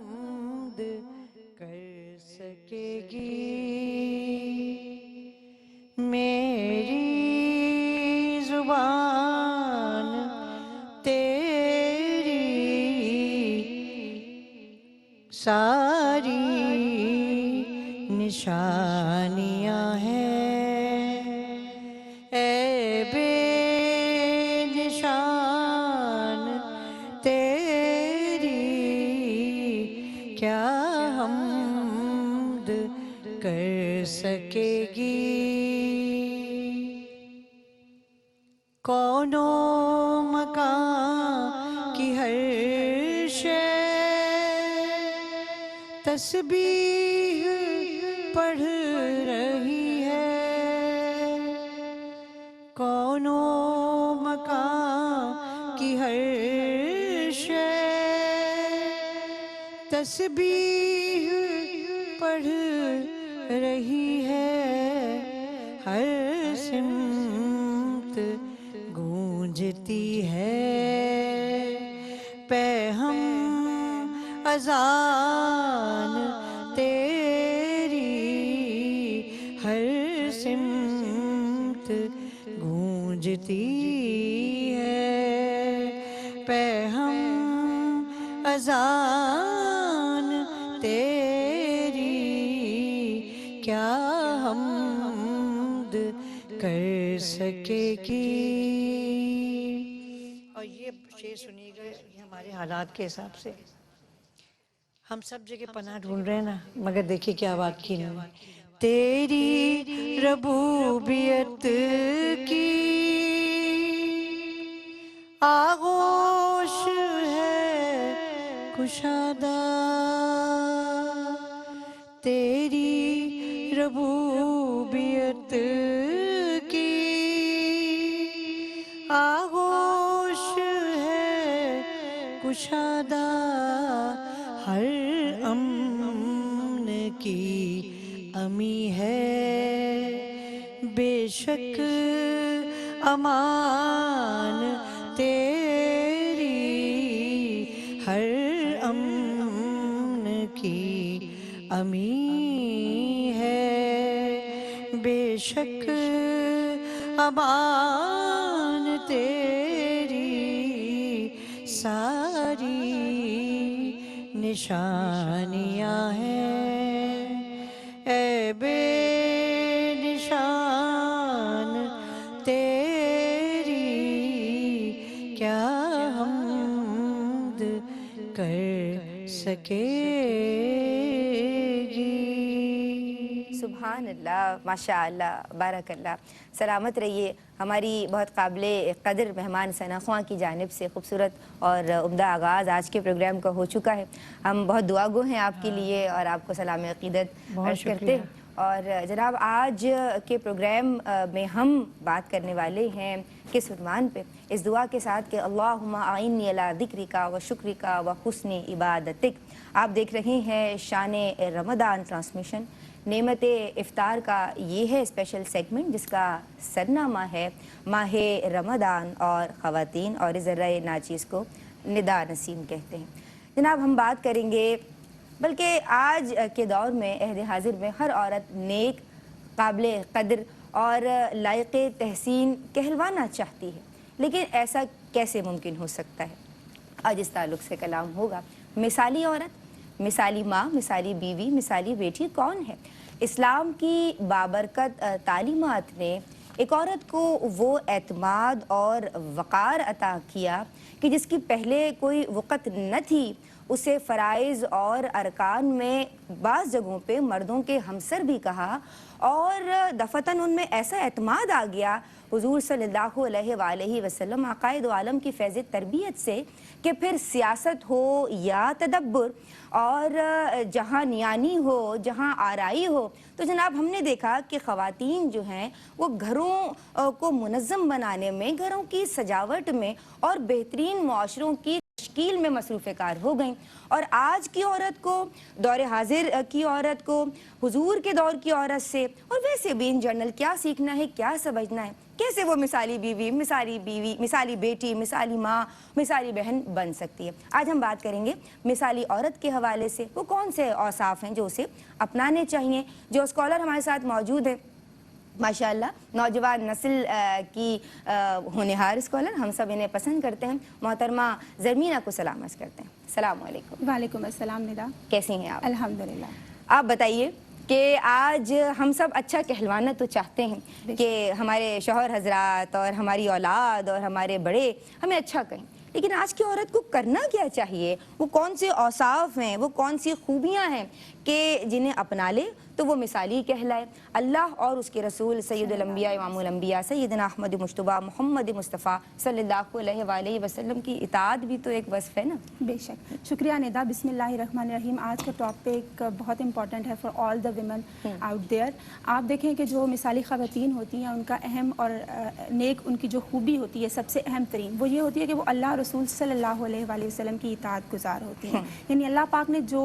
حمد کر سکے گی میری زبان تیری ساری نشانیاں ہیں اے بے نشان تیری کیا حمد کر سکے گی کون و مکان کی ہر شے تسبیح پڑھ رہی ہے کون و مکان کی ہر شے تسبیح پڑھ رہی ہے ہر سمت گونجتی ہے پہ ہم اذان تیری ہر سمت گونجتی ہے پہ ہم اذان تیری کیا حمد کر سکے گی اور یہ شعر سنیے گا یہ ہمارے حالات کے حساب سے ہم سب جگہ پناہ ڈھونڈ رہے ہیں نا مگر دیکھیے کیا بات کی انہوں نے تیری ربوبیت کی آغوش ہے کشادہ تیری ربوبیت کی آغوش ہے کشادہ ہر امن کی امی ہے بے شک امان تیری ہر امن کی امی ہے بے شک امان تیری ساری نشانیاں ہیں اے بے نشان تیری کیا حمد کر سکے گی سبحان اللہ ماشاء اللہ بارک اللہ سلامت رہیے ہماری بہت قابل قدر مہمان ثنا خواں کی جانب سے خوبصورت اور عمدہ آغاز آج کے پروگرام کا ہو چکا ہے ہم بہت دعا گو ہیں آپ کے لیے اور آپ کو سلام عقیدت عرض کرتے ہیں اور جناب آج کے پروگرام میں ہم بات کرنے والے ہیں کس عنوان پہ اس دعا کے ساتھ کہ اللہم اعنی علی ذکرک و شکرک و حسن عبادتک آپ دیکھ رہے ہیں شان رمضان ٹرانسمیشن نعمت افطار کا یہ ہے اسپیشل سیگمنٹ جس کا سرنامہ ہے ماہ رمضان اور خواتین اور ذرہ ناچیز کو ندا نسیم کہتے ہیں جناب ہم بات کریں گے بلکہ آج کے دور میں عہد حاضر میں ہر عورت نیک قابل قدر اور لائق تحسین کہلوانا چاہتی ہے لیکن ایسا کیسے ممکن ہو سکتا ہے آج اس تعلق سے کلام ہوگا مثالی عورت مثالی ماں مثالی بیوی مثالی بیٹی کون ہے اسلام کی بابرکت تعلیمات نے ایک عورت کو وہ اعتماد اور وقار عطا کیا کہ جس کی پہلے کوئی وقت نہ تھی اسے فرائض اور ارکان میں بعض جگہوں پہ مردوں کے ہمسر بھی کہا اور دفتن ان میں ایسا اعتماد آ گیا حضور صلی اللہ علیہ وآلہ وسلم عقائد عالم کی فیض تربیت سے کہ پھر سیاست ہو یا تدبر اور جہاں نیانی ہو جہاں آرائی ہو تو جناب ہم نے دیکھا کہ خواتین جو ہیں وہ گھروں کو منظم بنانے میں گھروں کی سجاوٹ میں اور بہترین معاشروں کی تشکیل میں مصروف کار ہو گئیں، اور آج کی عورت کو، دور حاضر کی عورت کو، حضور کے دور کی عورت سے اور ویسے بھی ان جنرل کیا سیکھنا ہے، کیا سمجھنا ہے، کیسے وہ مثالی بیوی، مثالی بیٹی، مثالی ماں، مثالی بہن بن سکتی ہے۔ آج ہم بات کریں گے مثالی عورت کے حوالے سے وہ کون سے اوصاف ہیں جو اسے اپنانے چاہیے۔ جو اسکالر ہمارے ساتھ موجود ہیں ماشاءاللہ، نوجوان نسل کی ہونہار اسکالر، ہم سب انہیں پسند کرتے ہیں، محترمہ زرمینہ کو سلام عرض کرتے ہیں۔ السلام علیکم۔ وعلیکم السلام ندا، کیسی ہیں آپ؟ الحمدللہ۔ آپ بتائیے کہ آج ہم سب اچھا کہلوانا تو چاہتے ہیں کہ ہمارے شوہر حضرات اور ہماری اولاد اور ہمارے بڑے ہمیں اچھا کہیں، لیکن آج کی عورت کو کرنا کیا چاہیے؟ وہ کون سے اوصاف ہیں، وہ کون سی خوبیاں ہیں کہ جنہیں اپنا لے تو وہ مثالی کہلائے؟ اللہ اور اس کے رسول سید الانبیاء امام الانبیاء سیدنا احمد مجتبیٰ محمد مصطفیٰ صلی اللہ علیہ وآلہ وسلم کی اطاعت بھی تو ایک وصف ہے نا۔ بے شک، شکریہ ندا۔ بسم اللہ الرحمن الرحیم۔ آج کا ٹاپک بہت امپورٹنٹ ہے for all the women out there. آپ دیکھیں کہ جو مثالی خواتین ہوتی ہیں ان کا اہم اور نیک ان کی جو خوبی ہوتی ہے، سب سے اہم ترین وہ یہ ہوتی ہے کہ وہ اللہ رسول صلی اللہ علیہ وآلہ وسلم کی اطاعت گزار ہوتی ہیں۔ یعنی اللہ پاک نے جو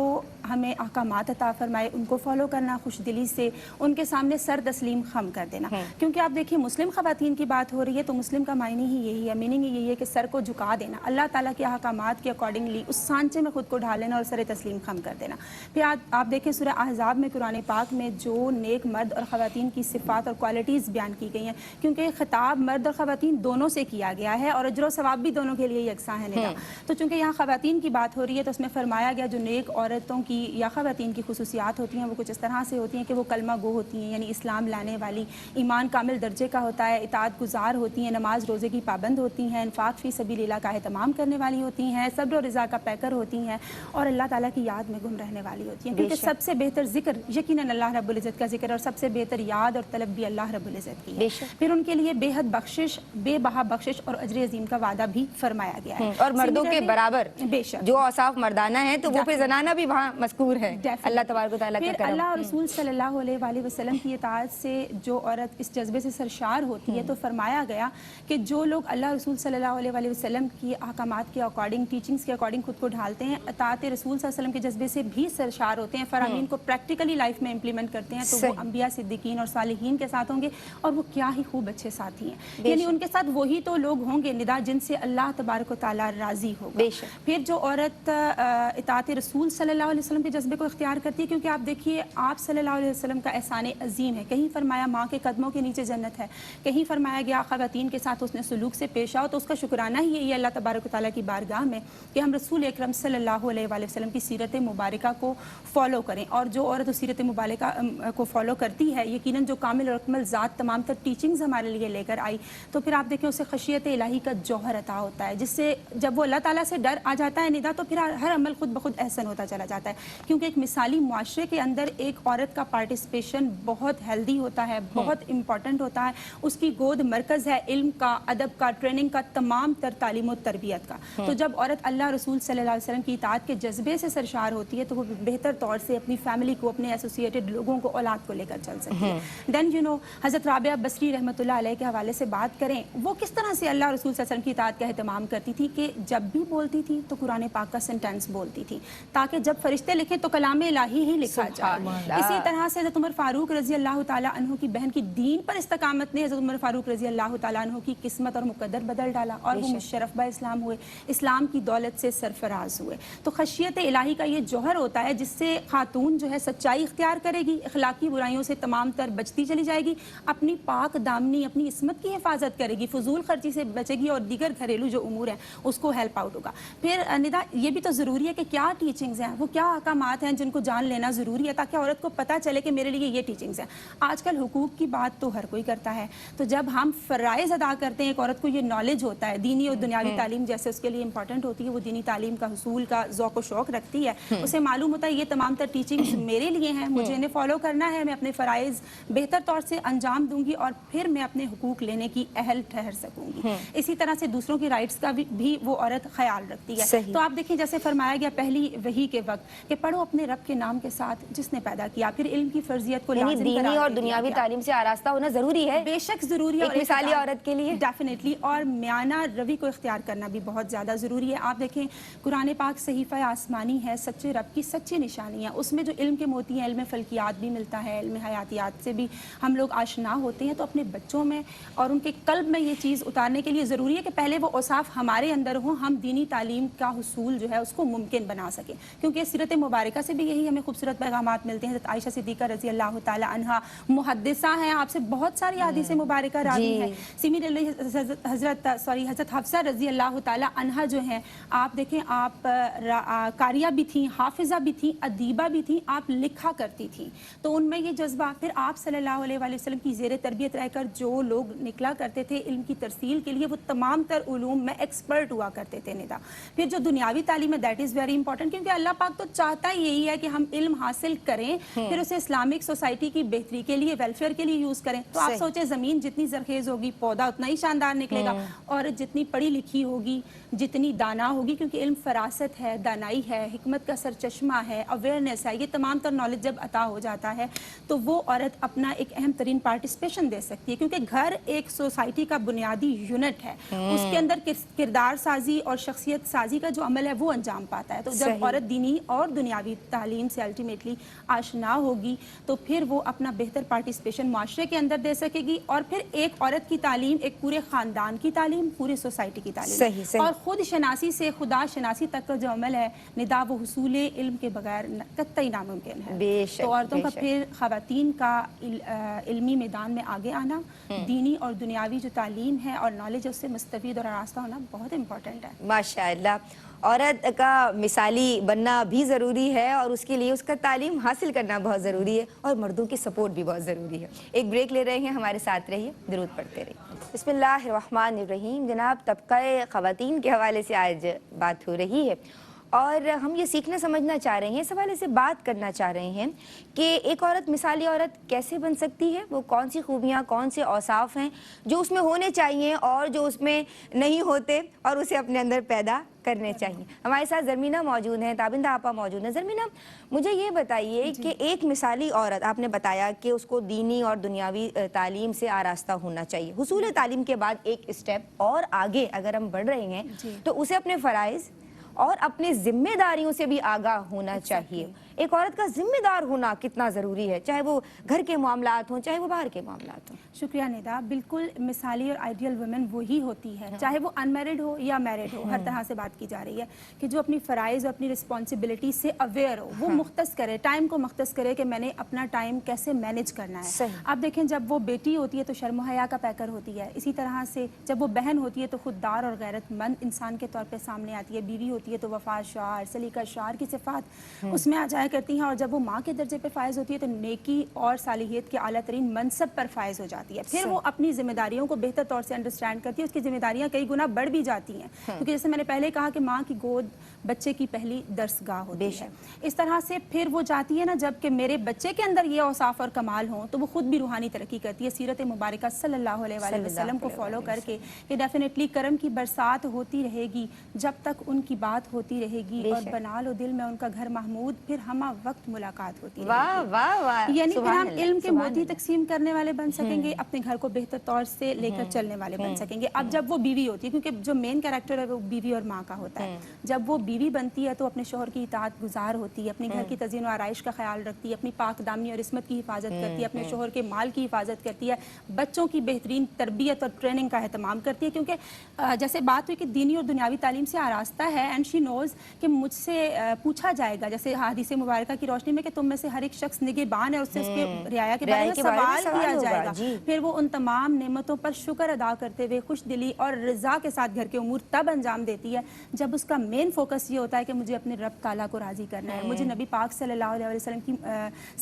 ہمیں احکامات عطا فرمائے ان کو فالو کرنا، خوش دلی سے ان کے سامنے سر تسلیم خم کر دینا۔ کیونکہ آپ دیکھیں مسلم خواتین کی بات ہو رہی ہے تو مسلم کا معنی ہی یہی ہے، میننگ یہی ہے کہ سر کو جھکا دینا، اللہ تعالیٰ کے احکامات کے اکارڈنگلی اس سانچے میں خود کو ڈھال لینا اور سر تسلیم خم کر دینا۔ پھر آپ دیکھیں سورہ احزاب میں، قرآن پاک میں جو نیک مرد اور خواتین کی صفات اور کوالٹیز بیان کی گئی ہیں، کیونکہ خطاب مرد اور خواتین دونوں سے کیا گیا ہے اور اجر و ثواب بھی دونوں کے لیے یکساں ہے ندا۔ تو چونکہ یہاں خواتین کی بات ہو رہی ہے تو اس میں فرمایا گیا جو نیک عورتوں کی یا خواتین کی خصوصیات ہوتی ہیں وہ کچھ اس طرح سے ہوتی ہیں کہ وہ کلمہ گو ہوتی ہیں، یعنی اسلام لانے والی، ایمان کامل درجے کا ہوتا ہے، اطاعت گزار ہوتی ہیں، نماز روزے کی پابند ہوتی ہیں، انفاق فی سبیل اللہ کا اہتمام کرنے والی ہوتی ہیں، صبر و رضا کا پیکر ہوتی ہیں، اور اللہ تعالیٰ کی یاد میں گم رہنے والی ہوتی ہیں۔ کیونکہ سب سے بہتر ذکر یقیناً اللہ رب العزت کا ذکر، اور سب سے بہتر یاد اور طلب بھی اللہ رب العزت کی ہے۔ پھر ان کے لیے بے حد بخشش، بے بہا بخشش اور اجر عظیم کا وعدہ بھی فرمایا گیا ہے، اور مردوں کے برابر بے شک جو اوصاف مردانہ ہیں تو وہ پہ زنانہ بھی وہاں مذکور ہے، اللہ تبارک و تعالیٰ کا پھر کرم۔ اللہ رسول صلی اللہ علیہ وآلہ وسلم کی اطاعت سے جو عورت اس جذبے سے سرشار ہوتی ہے تو فرمایا گیا کہ جو لوگ اللہ رسول صلی اللہ علیہ وآلہ وسلم کی احکامات کے اکارڈنگ، ٹیچنگز کے اکارڈنگ خود کو ڈھالتے ہیں، اطاعت رسول صلی اللہ علیہ وسلم کے جذبے سے بھی سرشار ہوتے ہیں، فرامین کو پریکٹیکلی لائف میں امپلیمنٹ کرتے ہیں، تو وہ انبیاء، صدیقین اور صالحین کے ساتھ ہوں گے، اور وہ کیا ہی خوب اچھے ساتھی ہیں۔ یعنی ان کے ساتھ وہی تو لوگ ہوں گے ندا جن سے اللہ تبارک و تعالیٰ راضی ہوگا۔ پھر جو عورت اطاعت رسول صلی اللہ علیہ وسلم کے جذبے کو اختیار کرتی ہے، کیونکہ آپ دیکھیے آپ صلی اللہ علیہ وسلم کا احسان عظیم ہے، کہیں فرمایا ماں کے قدموں کے نیچے جنت ہے، کہیں فرمایا گیا خواتین کے ساتھ اس نے سلوک سے پیش آؤ، تو اس کا شکرانہ ہی یہی ہے اللہ تبارک و تعالیٰ کی بارگاہ میں کہ ہم رسول اکرم صلی اللہ علیہ وآلہ وسلم کی سیرت مبارکہ کو فالو کریں، اور جو عورت اس سیرت مبارکہ کو فالو کرتی ہے یقیناً جو کامل اور اکمل ذات تمام تر ٹیچنگز ہمارے لیے لے کر آئی، تو پھر آپ دیکھیں اسے خشیت الہی کا جوہر عطا ہوتا ہے، جس سے جب وہ اللہ تعالیٰ سے ڈر آ جاتا ہے ندا تو پھر ہر عمل خود بخود احسن ہوتا چلا جاتا ہے، کیونکہ ایک مثالی معاشرے کے اندر ایک عورت کا پارٹیسپیشن بہت ہیلدی ہوتا ہے، بہت امپورٹنٹ ہوتا ہے، اس کی گود مرکز ہے علم کا، ادب کا، ٹریننگ کا، تمام تر تعلیم و تربیت کا۔ تو جب عورت اللہ رسول صلی اللہ علیہ وسلم کی اطاعت کے جذبے سے سرشار ہوتی ہے تو وہ بہتر طور سے اپنی فیملی کو، اپنے ایسوسیٹڈ لوگوں کو، اولاد کو لے کر چل سکتی ہے۔ دین حضرت رابعہ بصری رحمۃ اللہ علیہ کے حوالے سے بات کریں، وہ کس طرح سے اللہ رسول صلی اللہ علیہ وسلم کی اطاعت کا اہتمام کرتی تھی کہ جب بھی بولتی تھی تو قرآن پاک کا سینٹینس بولتی تھی، تاکہ جب فرشتے لکھیں تو کلام الہی ہی لکھا جائے۔ اسی طرح سے حضرت عمر فاروق رضی اللہ تعالیٰ عنہ کی بہن کی دین پر استقامت نے حضرت عمر فاروق رضی اللہ تعالیٰ عنہ کی قسمت اور مقدر بدل ڈالا، اور وہ مشرف با اسلام ہوئے، اسلام کی دولت سے سرفراز ہوئے۔ تو خشیت الہی کا یہ جوہر ہوتا ہے جس سے خاتون جو ہے سچائی اختیار کرے گی، اخلاقی برائیوں سے تمام تر بچتی چلی جائے گی، اپنی پاک دامنی، اپنی عصمت کی حفاظت کرے گی، فضول خرچی سے بچے گی، اور دیگر گھریلو جو امور ہیں اس کو ہیلپ آؤٹ ہوگا۔ پھر ندا یہ بھی تو ضروری ہے کہ کیا ٹیچنگز ہیں، وہ کیا احکامات ہیں جن کو جان لینا ضروری ہے تاکہ عورت کو پتہ چلے کہ میرے لیے یہ ٹیچنگز ہیں۔ آج کل حقوق کی بات تو ہر کوئی کرتا ہے، تو جب ہم فرائض ادا کرتے ہیں ایک عورت کو یہ نالج ہوتا ہے، دینی اور دنیاوی تعلیم جیسے اس کے لیے امپورٹنٹ ہوتی ہے، وہ دینی تعلیم کا حصول کا ذوق و شوق رکھتی ہے، اسے معلوم ہوتا ہے یہ تمام تر ٹیچنگز میرے لیے ہیں، مجھے انہیں فالو کرنا ہے، میں اپنے فرائض بہتر طور سے انجام دوں گی اور پھر میں اپنے حقوق لینے کی اہل ٹھہر سکوں گی۔ اسی طرح سے دوسروں کی رائٹس کا بھی وہ عورت خیال رکھتی ہے۔ تو آپ دیکھیں جیسے فرمایا گیا پہلی وحی کے وقت کہ پڑھو اپنے رب کے نام کے ساتھ جس نے پیدا کیا۔ یا پھر علم کی فرضیت کو یعنی لازم دینی قرار اور دے دیا دنیاوی گیا۔ تعلیم سے آراستہ ہونا ضروری ہے، بے شک ضروری ہے، ایک مثالی عورت کے لیے ڈیفینیٹلی، اور میانہ روی کو اختیار کرنا بھی بہت زیادہ ضروری ہے۔ آپ دیکھیں قرآن پاک صحیفہ آسمانی ہے، سچے رب کی سچی نشانی ہے، اس میں جو علم کے موتی ہیں، علم فلکیات بھی ملتا ہے، علم حیاتیات سے بھی ہم لوگ آشنا ہوتے ہیں۔ تو اپنے بچوں میں اور ان کے قلب میں یہ چیز اتارنے کے لیے ضروری ہے کہ پہلے وہ اوصاف ہمارے اندر ہوں، ہم دینی تعلیم کا حصول جو ہے اس کو ممکن بنا سکیں، کیونکہ سیرت مبارکہ سے بھی یہی ہمیں خوبصورت پیغامات ملتے ہیں۔ حضرت عائشہ صدیقہ رضی اللہ تعالی عنہا محدثہ ہیں، آپ سے بہت ساری احادیث مبارکہ راوی ہیں۔ سملرلی حضرت حفصہ رضی اللہ تعالی عنہا جو ہیں، آپ دیکھیں آپ قاریہ بھی تھیں، حافظہ بھی تھیں، ادیبہ بھی تھیں، آپ لکھا کرتی تھیں، تو ان میں یہ جذبہ، پھر آپ صلی اللہ علیہ وآلہ وسلم کی زیر تربیت رہ کر جو لوگ نکلا کرتے تھے علم کی ترسیل کے لیے، وہ تمام تر علوم میں ایکسپرٹ ہوا کرتے تھے ندا۔ پھر جو دنیاوی تعلیم ہے دیٹ از ویری امپورٹنٹ، کیونکہ اللہ پاک تو چاہتا ہی یہی ہے کہ ہم علم حاصل کریں، پھر اسے اسلامک سوسائٹی کی بہتری کے لیے، ویلفیئر کے لیے یوز کریں۔ تو آپ سوچیں زمین جتنی زرخیز ہوگی پودا اتنا ہی شاندار نکلے گا، اور جتنی پڑھی لکھی ہوگی، جتنی دانا ہوگی، کیونکہ علم فراست ہے، دانائی ہے، حکمت کا سرچشمہ ہے، اویئرنیس ہے، یہ تمام تر نالج جب عطا ہو جاتا ہے تو وہ عورت اپنا ایک اہم ترین پارٹیسپیشن دے سکتی ہے، کیونکہ گھر ایک سوسائٹی کا بنیادی یونٹ ہے، اس کے اندر کردار سازی اور شخصیت سازی کا جو عمل ہے وہ انجام پاتا ہے۔ تو جب عورت دینی اور دنیاوی تعلیم سے الٹیمیٹلی آشنا ہوگی تو پھر وہ اپنا بہتر پارٹیسپیشن معاشرے کے اندر دے سکے گی، اور پھر ایک عورت کی تعلیم ایک پورے خاندان کی تعلیم، پورے سوسائٹی کی تعلیم، اور خود شناسی سے خدا شناسی تک کا جو عمل ہے ندا، وہ حصول علم کے بغیر قطعی ناممکن ہے۔ تو عورتوں کا پھر خواتین کا علمی میدان میں آگے آنا، دینی اور دنیاوی جو تعلیم ہے اور نالج، اس سے مستفید اور آراستہ ہونا بہت امپورٹنٹ ہے۔ ماشاءاللہ، عورت کا مثالی بننا بھی ضروری ہے، اور اس کے لیے اس کا تعلیم حاصل کرنا بہت ضروری ہے، اور مردوں کی سپورٹ بھی بہت ضروری ہے۔ ایک بریک لے رہے ہیں، ہمارے ساتھ رہیے، درود پڑھتے رہیے۔ بسم اللہ الرحمن الرحیم۔ جناب، طبقہ خواتین کے حوالے سے آج بات ہو رہی ہے، اور ہم یہ سیکھنا سمجھنا چاہ رہے ہیں، اس حوالے سے بات کرنا چاہ رہے ہیں کہ ایک عورت مثالی عورت کیسے بن سکتی ہے، وہ کون سی خوبیاں، کون سے اوصاف ہیں جو اس میں ہونے چاہیے اور جو اس میں نہیں ہوتے، اور اسے اپنے اندر پیدا کرنے چاہیے۔ ہمارے ساتھ زرمینہ موجود ہیں، تابندہ آپا موجود ہیں۔ زرمینہ، مجھے یہ بتائیے کہ ایک مثالی عورت، آپ نے بتایا کہ اس کو دینی اور دنیاوی تعلیم سے آراستہ ہونا چاہیے، حصول تعلیم کے بعد ایک اسٹیپ اور آگے اگر ہم بڑھ رہے ہیں تو اسے اپنے فرائض اور اپنی ذمہ داریوں سے بھی آگاہ ہونا چاہیے۔ ایک عورت کا ذمہ دار ہونا کتنا ضروری ہے، چاہے وہ گھر کے معاملات ہوں، چاہے وہ باہر کے معاملات ہوں؟ شکریہ ندا، بالکل مثالی اور آئیڈیل وومن وہی ہوتی ہے، چاہے وہ ان میرڈ ہو یا میرڈ ہو، ہر طرح سے بات کی جا رہی ہے کہ جو اپنی فرائض اور اپنی رسپانسبلٹی سے اویئر ہو، وہ مختص کرے، ٹائم کو مختص کرے کہ میں نے اپنا ٹائم کیسے مینیج کرنا ہے۔ آپ دیکھیں جب وہ بیٹی ہوتی ہے تو شرم و حیا کا پیکر ہوتی ہے، اسی طرح سے جب وہ بہن ہوتی ہے تو خوددار اور غیرت مند انسان کے طور پہ سامنے آتی ہے، بیوی ہوتی ہے تو وفا شعار، سلیقہ شعار کی صفات اس میں آ جایا کرتی ہیں، اور جب وہ ماں کے درجے پہ فائز ہوتی ہے تو نیکی اور صالحیت کے اعلیٰ ترین منصب پر فائز ہو جاتی ہے۔ پھر وہ اپنی ذمہ داریوں کو بہتر طور سے انڈرسٹینڈ کرتی ہے، اس کی ذمہ داریاں کئی گنا بڑھ بھی جاتی ہیں، کیونکہ جیسے میں نے پہلے کہا کہ ماں کی گود بچے کی پہلی درسگاہ ہوتی ہے۔ اس طرح سے پھر وہ جاتی ہے نا، جب کہ میرے بچے کے اندر یہ اوصاف اور کمال ہوں تو وہ خود بھی روحانی ترقی کرتی ہے، سیرت مبارکہ صلی اللہ علیہ وآلہ وسلم کو فالو کر کے کہ ڈیفینیٹلی کرم کی برسات ہوتی رہے گی جب تک ان کی بات ہوتی رہے گی، اور بنا لو دل میں ان کا گھر محمود، پھر ہمہ وقت ملاقات ہوتی رہے گی۔ یعنی پھر ہم علم کے موتی تقسیم کرنے والے بن سکیں گے، اپنے گھر کو بہتر طور سے لے کر چلنے والے بن سکیں گے۔ اب جب وہ بیوی ہوتی ہے، کیونکہ جو مین کیریکٹر ہے وہ بیوی اور ماں کا ہوتا ہے، جب وہ بیوی بنتی ہے تو اپنے شوہر کی اطاعت گزار ہوتی ہے، اپنے گھر کی تزئین و آرائش کا خیال رکھتی ہے، اپنی پاک دامنی اور عصمت کی حفاظت کرتی ہے، اپنے شوہر کے مال کی حفاظت کرتی ہے، بچوں کی بہترین تربیت اور ٹریننگ کا اہتمام کرتی ہے، کیونکہ جیسے بات ہوئی کہ دینی اور دنیاوی تعلیم سے آراستہ ہے، اینڈ شی نوز کہ مجھ سے پوچھا جائے گا، جیسے حدیث مبارکہ کی روشنی میں کہ تم میں سے ہر ایک شخص نگہبان ہے، اس سے اس کے رعایا کے بارے میں سوال کیا جائے گا۔ پھر وہ ان تمام نعمتوں پر شکر ادا کرتے ہوئے خوش دلی اور رضا کے ساتھ گھر کے امور تب انجام دیتی ہے جب اس کا مین فوکس یہ ہوتا ہے کہ مجھے اپنے رب تعالیٰ کو راضی کرنا ہے، مجھے نبی پاک صلی اللہ علیہ وسلم کی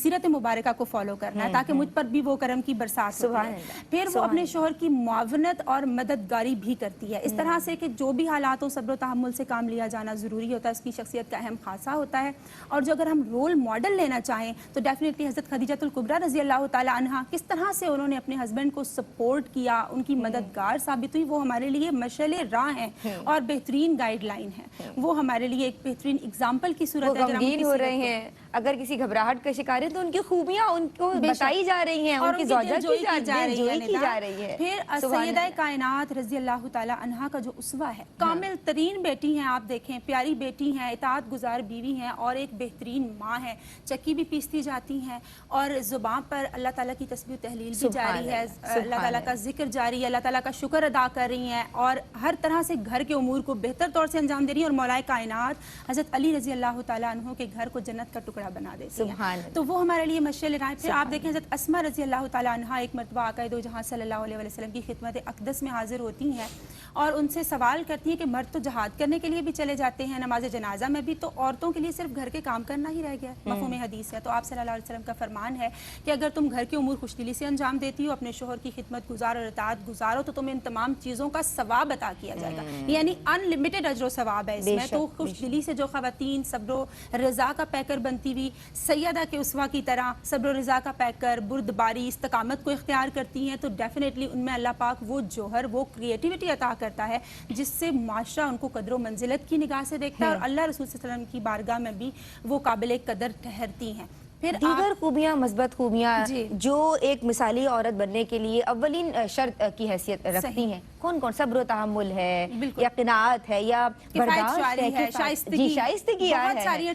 سیرت مبارکہ کو فالو کرنا ہے تاکہ مجھ پر بھی وہ کرم کی برسات ہوتی ہے۔ پھر وہ اپنے شوہر کی معاونت اور مددگاری بھی کرتی ہے، اس طرح سے کہ جو بھی حالات ہو صبر و تحمل سے کام لیا جانا ضروری ہوتا ہے، اس کی شخصیت کا اہم خاصہ ہوتا ہے۔ اور جو اگر ہم رول ماڈل لینا چاہیں تو ڈیفینیٹلی حضرت خدیجہ الکبریٰ رضی اللہ تعالی عنہا، کس طرح سے انہوں نے اپنے ہسبینڈ کو سپورٹ کیا، ان کی مددگار ثابت ہوئی، وہ ہمارے لیے مشعل راہ ہیں اور بہترین گائیڈ لائن ہے، وہ ہمارے لیے ایک بہترین اگزامپل کی صورت ہے۔ غمگین ہو رہے ہیں، اگر کسی گھبراہٹ کا شکار ہے تو ان کی خوبیاں ان کو بتائی جا رہی ہیں، ان کی زوجہ کی جا رہی ہے. پھر سیدہ کائنات رضی اللہ تعالی عنہا کا جو اسوہ ہے، کامل ترین بیٹی ہیں، آپ دیکھیں پیاری بیٹی ہیں، اطاعت گزار بیوی ہیں، اور ایک بہترین ماں ہے. چکی بھی پیستی جاتی ہیں اور زبان پر اللہ تعالیٰ کی تسبیح و تحلیل بھی جاری ہے، اللہ تعالیٰ کا ذکر جاری ہے، اللہ تعالیٰ کا شکر ادا کر رہی ہیں، اور ہر طرح سے گھر کے امور کو بہتر طور سے انجام دے رہی ہیں، اور مولا کائنات حضرت علی رضی اللہ تعالیٰ عنہ کے گھر کو جنت کا ٹکڑا بنا دیتی ہیں. تو وہ ہمارے لیے مشعل راہ. پھر آپ دیکھیں حضرت اسماء رضی اللہ تعالیٰ عنہ ایک مرتبہ آقا دو جہاں صلی اللہ علیہ وسلم کی خدمت اقدس میں حاضر ہوتی ہیں اور ان سے سوال کرتی ہیں کہ مرد تو جہاد کرنے کے لیے بھی چلے جاتے ہیں، نماز جنازہ میں بھی، تو عورتوں کے لیے صرف گھر کے کام کرنا ہی رہ گیا. مفہوم حدیث ہے. تو آپ صلی اللہ علیہ وسلم کا فرمان ہے کہ اگر تم گھر کے امور خوش دلی سے انجام دیتی ہو، اپنے شوہر کی خدمت گزار اور اطاعت گزارو، تو تمہیں ان تمام چیزوں کا ثواب عطا کیا جائے گا. یعنی ان لمیٹڈ اجر و ثواب ہے اس میں. تو خوش دلی سے جو خواتین صبر و رضا کا پیکر بنتی ہوئی سیدہ کے اسوہ کی طرح صبر و رضا کا پیکر، بردباری، استقامت کو اختیار کرتی ہیں، تو ڈیفینیٹلی ان میں اللہ پاک وہ جوہر، وہ کریٹیوٹی عطا کرتا ہے جس سے معاشرہ ان کو قدر و منزلت کی نگاہ سے دیکھتا ہے، اور اللہ رسول صلی اللہ علیہ وسلم کی بارگاہ میں بھی وہ قابل قدر ٹھہرتی ہیں. پھر دیگر خوبیاں، مثبت خوبیاں جو ایک مثالی عورت بننے کے لیے اولین شرط کی حیثیت رکھتی ہیں، کون کون؟ صبر و تحمل ہے، یا قناعت ہے، یا برداشت ہے، شائستگی ہے، بہت ساری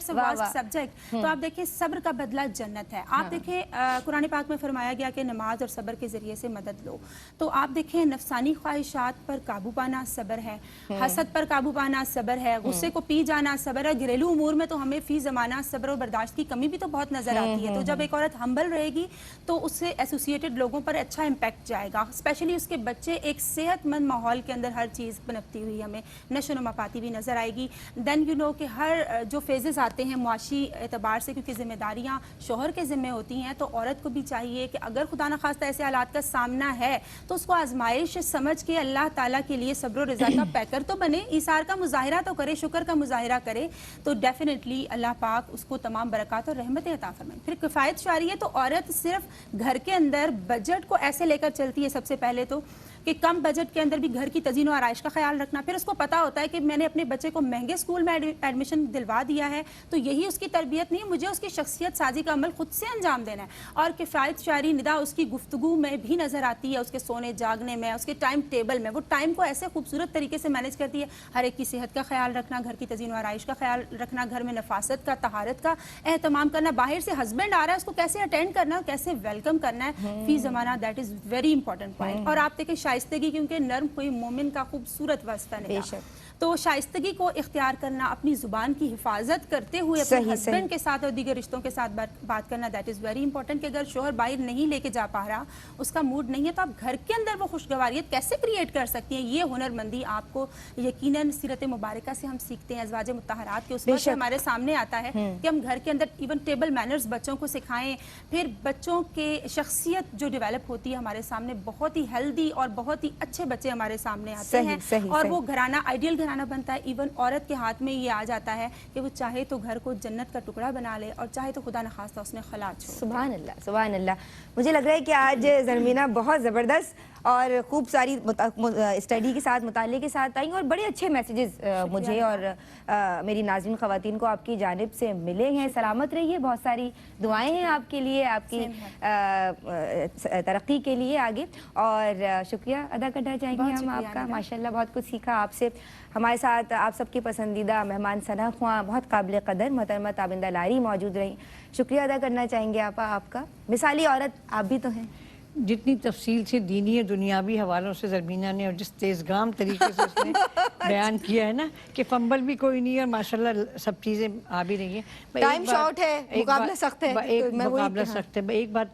سبجیکٹ. تو آپ دیکھیں صبر کا بدلہ جنت ہے. آپ دیکھیں قرآن پاک میں فرمایا گیا کہ نماز اور صبر کے ذریعے سے مدد لو. تو آپ دیکھیں نفسانی خواہشات پر قابو پانا صبر ہے، حسد پر قابو پانا صبر ہے، غصے کو پی جانا صبر ہے. گھریلو امور میں تو ہمیں فی زمانہ صبر و برداشت کی کمی بھی تو بہت نظر آتی ہے. تو جب ایک عورت ہمبل رہے گی تو اس سے ایسوسیٹڈ لوگوں پر اچھا امپیکٹ جائے گا، اسپیشلی اس کے بچے ایک صحت مند ماحول کے اندر ہر چیز بنپتی ہوئی ہمیں نشو نما پاتی بھی نظر آئے گی. دین یو نو کہ ہر جو فیزز آتے ہیں معاشی اعتبار سے، کیونکہ ذمہ داریاں شوہر کے ذمہ ہوتی ہیں، تو عورت کو بھی چاہیے کہ اگر خدا نخواستہ ایسے حالات کا سامنا ہے تو اس کو آزمائش سمجھ کے اللہ تعالیٰ کے لیے صبر و رضا کا پیکر تو بنے، ایثار کا مظاہرہ تو کرے، شکر کا مظاہرہ کرے، تو ڈیفینیٹلی اللہ پاک اس کو تمام برکات اور رحمتیں عطا فرمائیں. پھر کفایت شعاری ہے. تو عورت صرف گھر کے اندر بجٹ کو ایسے لے کر چلتی ہے، سب سے پہلے تو کہ کم بجٹ کے اندر بھی گھر کی تزئین و آرائش کا خیال رکھنا. پھر اس کو پتا ہوتا ہے کہ میں نے اپنے بچے کو مہنگے اسکول میں ایڈمیشن دلوا دیا ہے تو یہی اس کی تربیت نہیں، مجھے اس کی شخصیت سازی کا عمل خود سے انجام دینا ہے. اور کفایت شعاری ندا اس کی گفتگو میں بھی نظر آتی ہے، اس کے سونے جاگنے میں، اس کے ٹائم ٹیبل میں. وہ ٹائم کو ایسے خوبصورت طریقے سے مینیج کرتی ہے، ہر ایک کی صحت کا خیال رکھنا، گھر کی تزئین و آرائش کا خیال رکھنا، گھر میں نفاست کا، طہارت کا اہتمام کرنا، باہر سے ہسبینڈ آ رہا ہے اس کو کیسے اٹینڈ کرنا ہے، کیسے ویلکم کرنا ہے فی زمانہ. That is very important point. اور آپ دیکھیں شائستگی، کیونکہ نرم کوئی مومن کا خوبصورت وصف ہے، تو شائستگی کو اختیار کرنا، اپنی زبان کی حفاظت کرتے ہوئے اپنے ہسبینڈ کے ساتھ اور دیگر رشتوں کے ساتھ بات کرنا، دیٹ از ویری امپورٹنٹ. کہ اگر شوہر باہر نہیں لے کے جا پا رہا، اس کا موڈ نہیں ہے، تو آپ گھر کے اندر وہ خوشگواریت کیسے کریٹ کر سکتی ہیں. یہ ہنر مندی آپ کو یقیناً سیرت مبارکہ سے ہم سیکھتے ہیں، ازواج مطہرات کے اس وقت ہمارے سامنے آتا ہے کہ ہم گھر کے اندر ایون ٹیبل مینرز بچوں کو سکھائیں. پھر بچوں کے شخصیت جو ڈیولپ ہوتی ہے ہمارے سامنے، بہت ہی ہیلدی اور بہت ہی اچھے بچے ہمارے سامنے آتے ہیں، اور وہ گھرانہ آئیڈیل گھرانہ بنتا ہے. ایون عورت کے ہاتھ میں یہ آ جاتا ہے کہ وہ چاہے تو گھر کو جنت کا ٹکڑا بنا لے، اور چاہے تو خدا نخواستہ اس نے خلا چھوڑ. سبحان اللہ، سبحان اللہ. مجھے لگ رہا ہے کہ آج زرمینہ بہت زبردست اور خوب ساری اسٹڈی کے ساتھ، مطالعے کے ساتھ آئیں، اور بڑے اچھے میسیجز مجھے اور میری ناظرین خواتین کو آپ کی جانب سے ملے ہیں. سلامت رہیے، بہت ساری دعائیں ہیں آپ کے لیے، آپ کی ترقی کے لیے آگے. اور شکریہ ادا کرنا چاہیں گے ہم آپ کا. ماشاءاللہ بہت کچھ سیکھا آپ سے. ہمارے ساتھ آپ سب کی پسندیدہ مہمان ثنا خواں، بہت قابل قدر محترمہ تابندہ لاری موجود رہیں. شکریہ ادا کرنا چاہیں گے آپ کا. مثالی عورت آپ بھی تو ہیں. جتنی تفصیل سے دینی اور دنیاوی حوالوں سے زرمینہ نے اور جس تیزگام طریقے سے اس نے بیان کیا ہے نا کہ فمبل بھی کوئی نہیں ہے، اور ماشاءاللہ سب چیزیں آ بھی رہی ہیں. ٹائم شارٹ ہے، مقابلہ سخت ہے. مقابلہ سخت ہے. ایک بات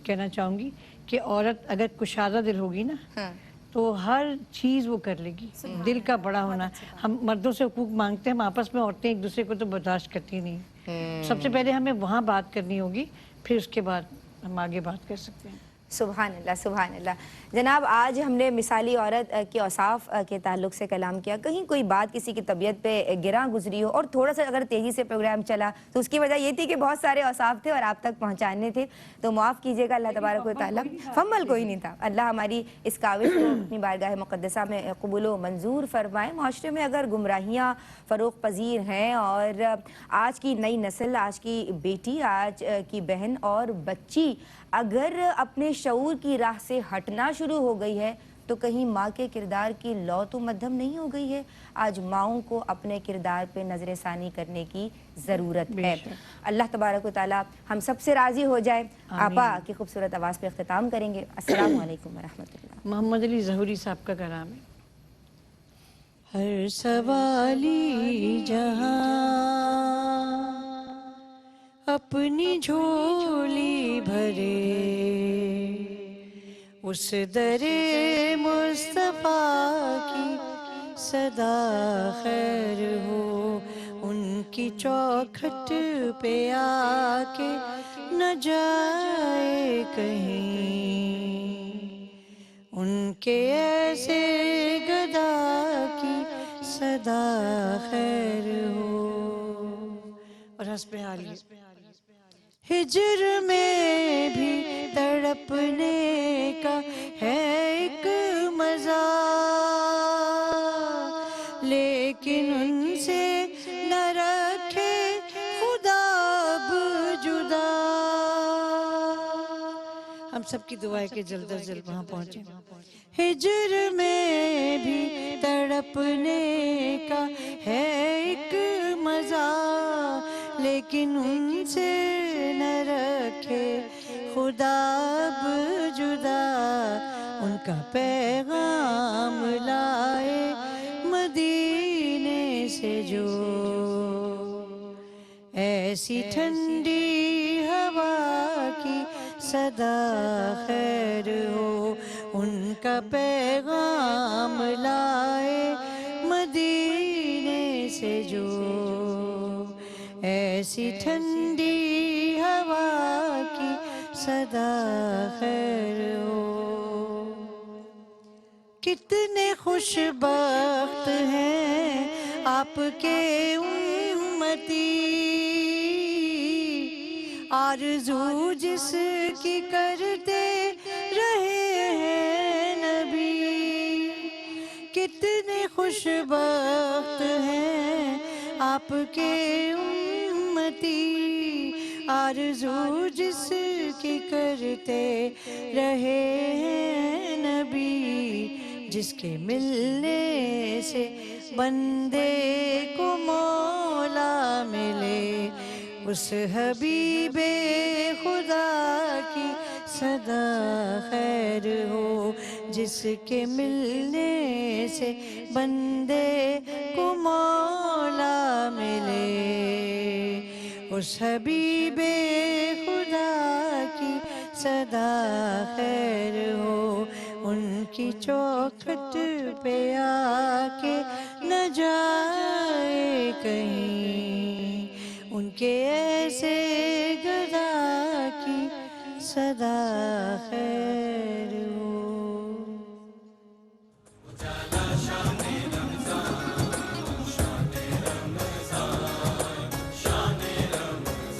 کہنا چاہوں گی کہ عورت اگر کشادہ دل ہوگی نا تو ہر چیز وہ کر لے گی. دل کا بڑا ہونا. ہم مردوں سے حقوق مانگتے ہیں، ہم آپس میں عورتیں ایک دوسرے کو تو برداشت کرتی نہیں. سب سے پہلے ہمیں وہاں بات کرنی ہوگی، پھر اس کے بعد ہم آگے بات کر سکتے ہیں. سبحان اللہ سبحان اللہ. جناب آج ہم نے مثالی عورت کے اوصاف کے تعلق سے کلام کیا. کہیں کوئی بات کسی کی طبیعت پہ گراں گزری ہو اور تھوڑا سا اگر تیزی سے پروگرام چلا تو اس کی وجہ یہ تھی کہ بہت سارے اوصاف تھے اور آپ تک پہنچانے تھے, تو معاف کیجیے گا. اللہ تبارک و تعالیٰ فمل کوئی نہیں تھا. اللہ ہماری اس کاوش کو اپنی بارگاہ مقدسہ میں قبول و منظور فرمائے. معاشرے میں اگر گمراہیاں فروغ پذیر ہیں اور آج کی نئی نسل, آج کی بیٹی, آج کی بہن اور بچی اگر اپنے شعور کی راہ سے ہٹنا شروع ہو گئی ہے تو کہیں ماں کے کردار کی لو تو مدھم نہیں ہو گئی ہے. آج ماؤں کو اپنے کردار پہ نظر ثانی کرنے کی ضرورت ہے. اللہ تبارک و تعالیٰ ہم سب سے راضی ہو جائے. آپا کی خوبصورت آواز پہ اختتام کریں گے. السلام علیکم ورحمۃ اللہ. محمد علی ظہوری صاحب کا کلام ہے. ہر سوالی جہاں اپنی جھولی بھرے, اس در مصطفیٰ کی صدا خیر ہو. ان کی چوکھٹ پہ آ کے نہ جائے کہیں, ان کے ایسے گدا کی صدا خیر ہو. اور حسب حال ہجر میں بھی تڑپنے کا ہے ایک مزہ, لیکن ان سے نہ رکھے خدا اب جدا. ہم سب کی دعا ہے کہ جلد از جلد وہاں پہنچیں. ہجر میں بھی تڑپنے کا ہے ایک مزہ, لیکن ان سے نہ رکھے خدا اب جدا. ان کا پیغام لائے مدینے سے جو, ایسی ٹھنڈی ہوا کی صدا خیر ہو. ان کا پیغام لائے مدینے سے جو, ایسی ٹھنڈی ہوا کی صدا خیر ہو. کتنے خوش بخت ہیں آپ کے امتی, آرزو جس کی کرتے رہے ہیں نبی. کتنے خوش بخت ہیں آپ کے امتی, آرزو جس کی کرتے رہے ہیں نبی. جس کے ملنے سے بندے کو مولا ملے, اس حبیب خدا کی صدا خیر ہو. جس کے ملنے سے بندے کو مولا ملے, اس حبیب خدا کی صدا خیر ہو. ان کی چوکھٹ پہ آ کے نہ جائے کہیں, ان کے ایسے گدا کی صدا خیر ہو.